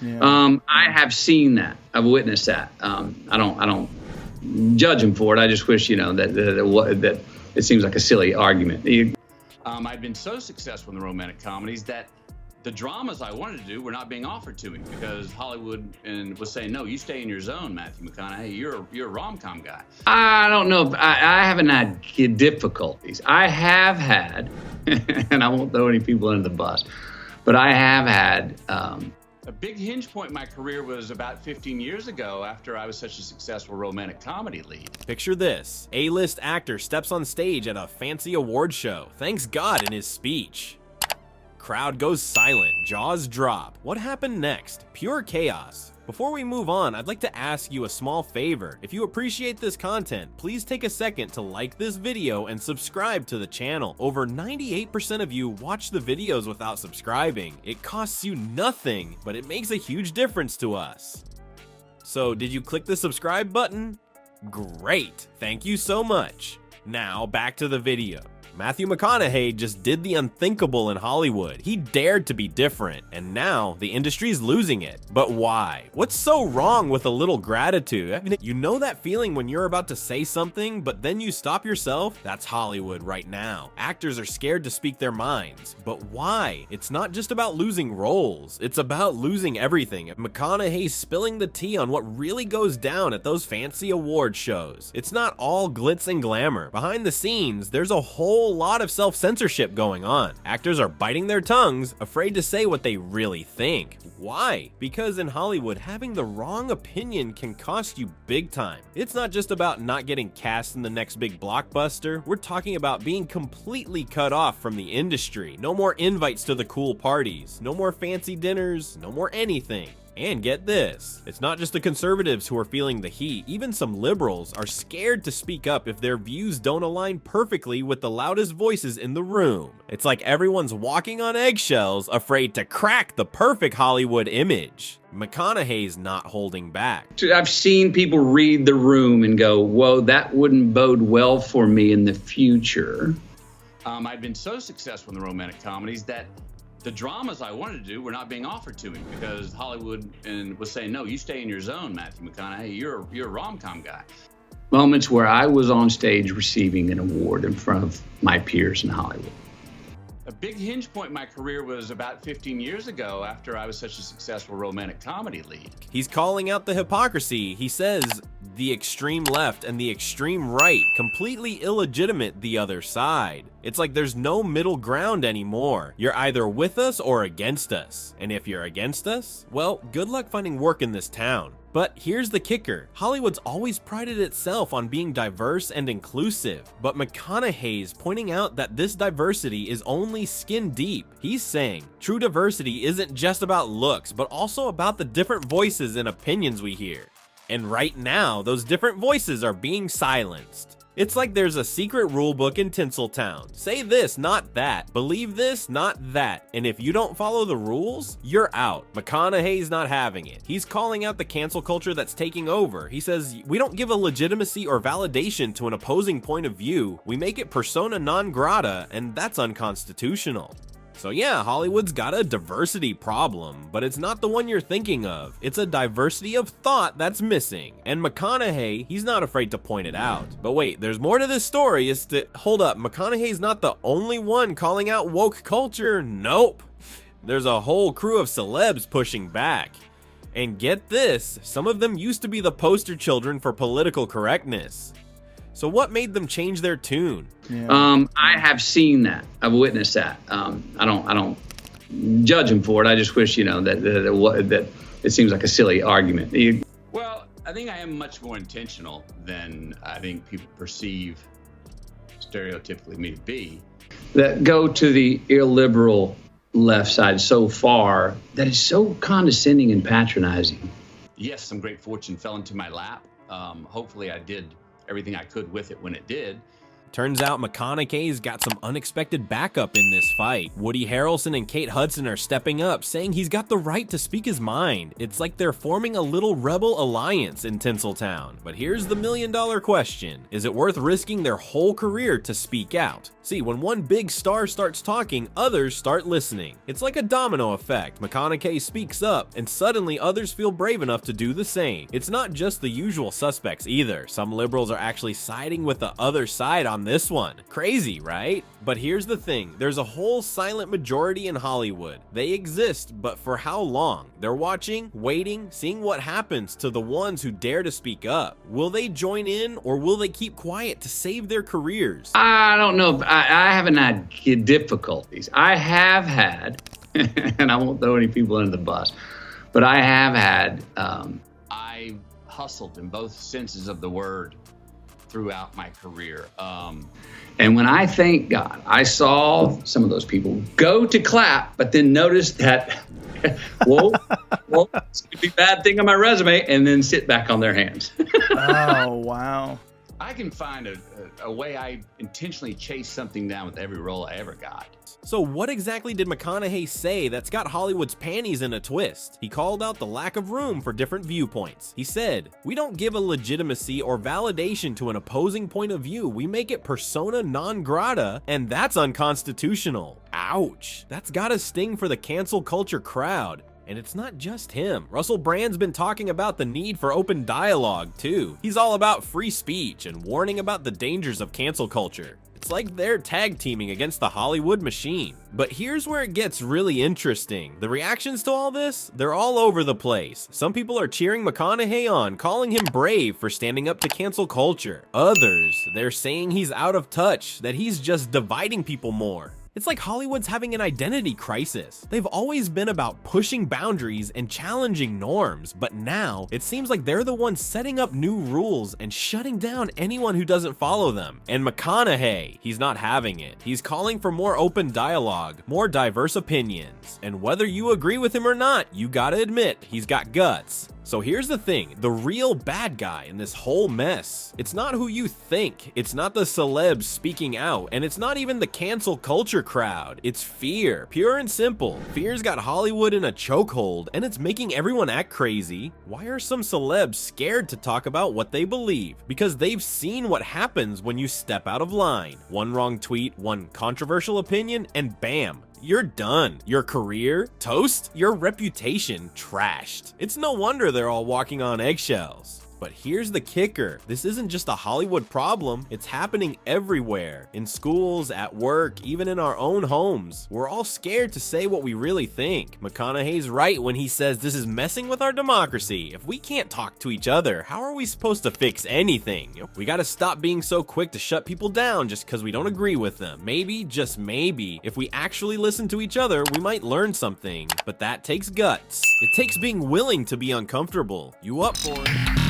I have seen that. I've witnessed that. I don't judge him for it. I just wish, that it seems like a silly argument. I've been so successful in the romantic comedies that the dramas I wanted to do were not being offered to me because Hollywood was saying, no, you stay in your zone, Matthew McConaughey. You're a rom-com guy. I don't know. I haven't had difficulties. I have had, and I won't throw any people under the bus, but I have had. A big hinge point in my career was about 15 years ago after I was such a successful romantic comedy lead. Picture this. A-list actor steps on stage at a fancy award show, thanks God in his speech. Crowd goes silent, jaws drop. What happened next? Pure chaos. Before we move on, I'd like to ask you a small favor. If you appreciate this content, please take a second to like this video and subscribe to the channel. Over 98% of you watch the videos without subscribing. It costs you nothing, but it makes a huge difference to us. So, did you click the subscribe button? Great, thank you so much. Now, back to the video. Matthew McConaughey just did the unthinkable in Hollywood. He dared to be different, and now the industry's losing it. But why? What's so wrong with a little gratitude? I mean, you know that feeling when you're about to say something, but then you stop yourself? That's Hollywood right now. Actors are scared to speak their minds. But why? It's not just about losing roles. It's about losing everything. McConaughey's spilling the tea on what really goes down at those fancy award shows. It's not all glitz and glamour. Behind the scenes, there's a whole lot of self-censorship going on. Actors are biting their tongues, afraid to say what they really think. Why? Because in Hollywood, having the wrong opinion can cost you big time. It's not just about not getting cast in the next big blockbuster. We're talking about being completely cut off from the industry. No more invites to the cool parties. No more fancy dinners. No more anything. And get this, it's not just the conservatives who are feeling the heat. Even some liberals are scared to speak up if their views don't align perfectly with the loudest voices in the room. It's like everyone's walking on eggshells, afraid to crack the perfect Hollywood image. McConaughey's not holding back. I've seen people read the room and go, whoa, that wouldn't bode well for me in the future. I've been so successful in the romantic comedies that the dramas I wanted to do were not being offered to me because Hollywood was saying, no, you stay in your zone, Matthew McConaughey. You're a rom-com guy. Moments where I was on stage receiving an award in front of my peers in Hollywood. A big hinge point in my career was about 15 years ago after I was such a successful romantic comedy lead. He's calling out the hypocrisy. He says the extreme left and the extreme right completely illegitimate the other side. It's like there's no middle ground anymore. You're either with us or against us. And if you're against us, well, good luck finding work in this town. But here's the kicker. Hollywood's always prided itself on being diverse and inclusive, but McConaughey's pointing out that this diversity is only skin deep. He's saying true diversity isn't just about looks, but also about the different voices and opinions we hear. And right now, those different voices are being silenced. It's like there's a secret rulebook in Tinseltown. Say this, not that. Believe this, not that. And if you don't follow the rules, you're out. McConaughey's not having it. He's calling out the cancel culture that's taking over. He says, we don't give a legitimacy or validation to an opposing point of view. We make it persona non grata, and that's unconstitutional. So yeah, Hollywood's got a diversity problem, but it's not the one you're thinking of. It's a diversity of thought that's missing. And McConaughey, he's not afraid to point it out. But wait, there's more to this story. Hold up, McConaughey's not the only one calling out woke culture. Nope. There's a whole crew of celebs pushing back. And get this, some of them used to be the poster children for political correctness. So what made them change their tune? I have seen that. I've witnessed that. I don't judge him for it. I just wish, that it seems like a silly argument. Well, I think I am much more intentional than I think people perceive stereotypically me to be. That go to the illiberal left side so far that is so condescending and patronizing. Yes, some great fortune fell into my lap. Hopefully I did everything I could with it when it did. Turns out McConaughey's got some unexpected backup in this fight. Woody Harrelson and Kate Hudson are stepping up, saying he's got the right to speak his mind. It's like they're forming a little rebel alliance in Tinseltown. But here's the million-dollar question. Is it worth risking their whole career to speak out? See, when one big star starts talking, others start listening. It's like a domino effect. McConaughey speaks up, and suddenly others feel brave enough to do the same. It's not just the usual suspects either. Some liberals are actually siding with the other side on this one. Crazy, right? But here's the thing. There's a whole silent majority in Hollywood. They exist, but for how long? They're watching, waiting, seeing what happens to the ones who dare to speak up. Will they join in, or will they keep quiet to save their careers? I don't know. I haven't had difficulties. I have had, and I won't throw any people under the bus, but I have had. I hustled in both senses of the word throughout my career. And when I thank God, I saw some of those people go to clap, but then notice that, whoa, it's going to be a bad thing on my resume, and then sit back on their hands. Oh, wow. I can find a way I intentionally chase something down with every role I ever got. So what exactly did McConaughey say that's got Hollywood's panties in a twist? He called out the lack of room for different viewpoints. He said, "We don't give a legitimacy or validation to an opposing point of view. We make it persona non grata, and that's unconstitutional." Ouch. That's gotta sting for the cancel culture crowd. And it's not just him. Russell Brand's been talking about the need for open dialogue, too. He's all about free speech and warning about the dangers of cancel culture. It's like they're tag teaming against the Hollywood machine. But here's where it gets really interesting. The reactions to all this, they're all over the place. Some people are cheering McConaughey on, calling him brave for standing up to cancel culture. Others, they're saying he's out of touch, that he's just dividing people more. It's like Hollywood's having an identity crisis. They've always been about pushing boundaries and challenging norms, but now it seems like they're the ones setting up new rules and shutting down anyone who doesn't follow them. And McConaughey, he's not having it. He's calling for more open dialogue, more diverse opinions. And whether you agree with him or not, you gotta admit, he's got guts. So here's the thing, the real bad guy in this whole mess, it's not who you think, it's not the celebs speaking out, and it's not even the cancel culture crowd, it's fear, pure and simple. Fear's got Hollywood in a chokehold, and it's making everyone act crazy. Why are some celebs scared to talk about what they believe? Because they've seen what happens when you step out of line. One wrong tweet, one controversial opinion, and bam, you're done. Your career, toast, your reputation, trashed. It's no wonder they're all walking on eggshells. But here's the kicker. This isn't just a Hollywood problem. It's happening everywhere. In schools, at work, even in our own homes. We're all scared to say what we really think. McConaughey's right when he says this is messing with our democracy. If we can't talk to each other, how are we supposed to fix anything? We gotta stop being so quick to shut people down just because we don't agree with them. Maybe, just maybe, if we actually listen to each other, we might learn something. But that takes guts. It takes being willing to be uncomfortable. You up for it?